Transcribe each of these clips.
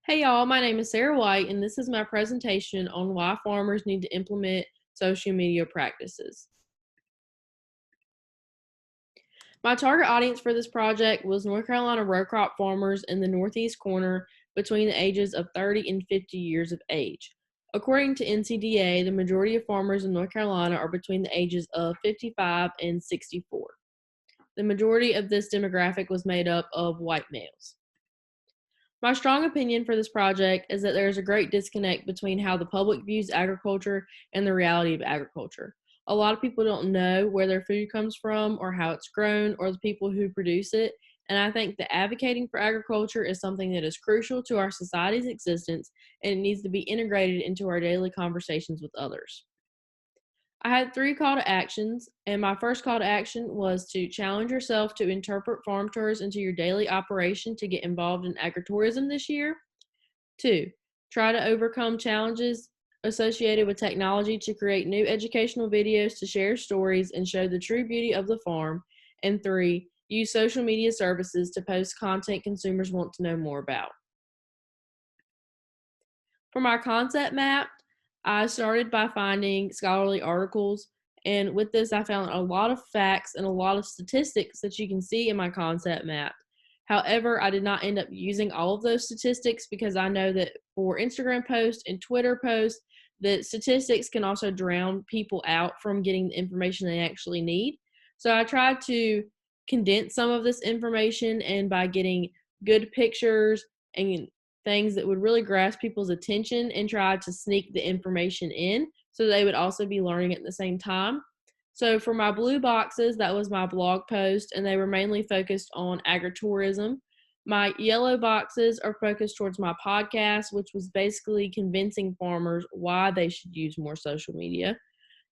Hey y'all, my name is Sarah White, and this is my presentation on why farmers need to implement social media practices. My target audience for this project was North Carolina row crop farmers in the northeast corner between the ages of 30 and 50 years of age. According to NCDA, the majority of farmers in North Carolina are between the ages of 55 and 64. The majority of this demographic was made up of white males. My strong opinion for this project is that there is a great disconnect between how the public views agriculture and the reality of agriculture. A lot of people don't know where their food comes from or how it's grown or the people who produce it. And I think that advocating for agriculture is something that is crucial to our society's existence and it needs to be integrated into our daily conversations with others. I had three call to actions, and my first call to action was to challenge yourself to interpret farm tours into your daily operation to get involved in agritourism this year. Two, try to overcome challenges associated with technology to create new educational videos to share stories and show the true beauty of the farm. And three, use social media services to post content consumers want to know more about. For my concept map, I started by finding scholarly articles. And with this, I found a lot of facts and a lot of statistics that you can see in my concept map. However, I did not end up using all of those statistics because I know that for Instagram posts and Twitter posts, that statistics can also drown people out from getting the information they actually need. So I tried to condense some of this information, and by getting good pictures and things that would really grasp people's attention and try to sneak the information in so they would also be learning at the same time. So for my blue boxes, that was my blog post, and they were mainly focused on agritourism. My yellow boxes are focused towards my podcast, which was basically convincing farmers why they should use more social media.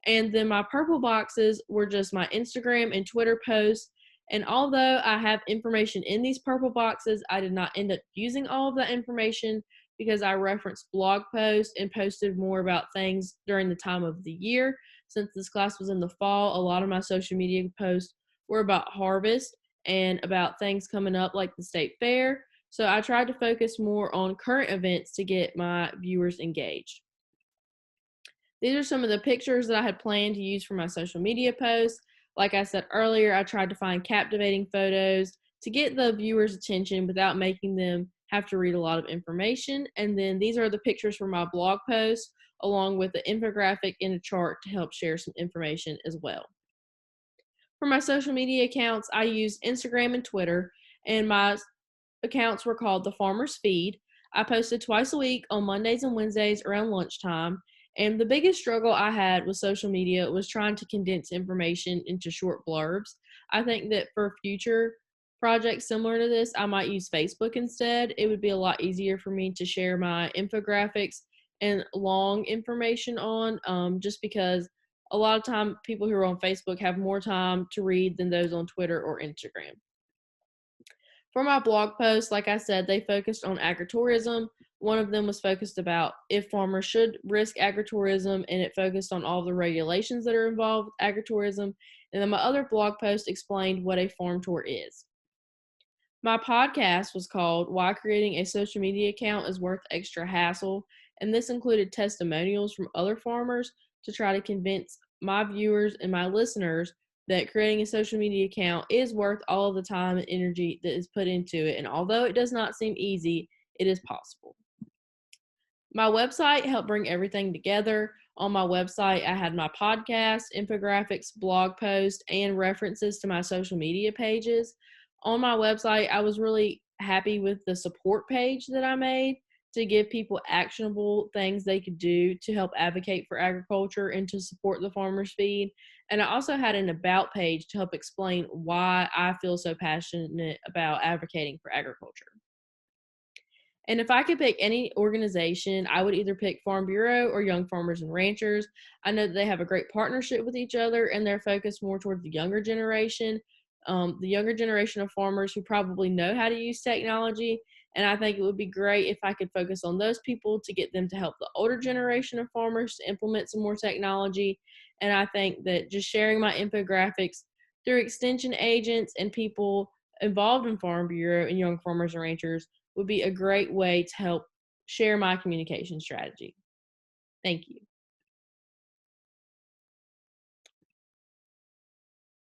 And then my purple boxes were just my Instagram and Twitter posts. And although I have information in these purple boxes, I did not end up using all of that information because I referenced blog posts and posted more about things during the time of the year. Since this class was in the fall, a lot of my social media posts were about harvest and about things coming up like the state fair. So I tried to focus more on current events to get my viewers engaged. These are some of the pictures that I had planned to use for my social media posts. Like I said earlier, I tried to find captivating photos to get the viewers' attention without making them have to read a lot of information. And then these are the pictures for my blog post, along with the infographic and a chart to help share some information as well. For my social media accounts, I used Instagram and Twitter, and my accounts were called The Farmer's Feed. I posted twice a week on Mondays and Wednesdays around lunchtime. And the biggest struggle I had with social media was trying to condense information into short blurbs. I think that for future projects similar to this, I might use Facebook instead. It would be a lot easier for me to share my infographics and long information on, just because a lot of time people who are on Facebook have more time to read than those on Twitter or Instagram. For my blog posts, like I said, they focused on agritourism. One of them was focused about if farmers should risk agritourism, and it focused on all the regulations that are involved with agritourism. And then my other blog post explained what a farm tour is. My podcast was called Why Creating a Social Media Account is Worth Extra Hassle, and this included testimonials from other farmers to try to convince my viewers and my listeners that creating a social media account is worth all of the time and energy that is put into it. And although it does not seem easy, it is possible. My website helped bring everything together. On my website, I had my podcast, infographics, blog posts, and references to my social media pages. On my website, I was really happy with the support page that I made to give people actionable things they could do to help advocate for agriculture and to support the farmer's feed. And I also had an about page to help explain why I feel so passionate about advocating for agriculture. And if I could pick any organization, I would either pick Farm Bureau or Young Farmers and Ranchers. I know that they have a great partnership with each other and they're focused more towards the younger generation, of farmers who probably know how to use technology. And I think it would be great if I could focus on those people to get them to help the older generation of farmers to implement some more technology. And I think that just sharing my infographics through extension agents and people involved in Farm Bureau and Young Farmers and Ranchers would be a great way to help share my communication strategy. Thank you.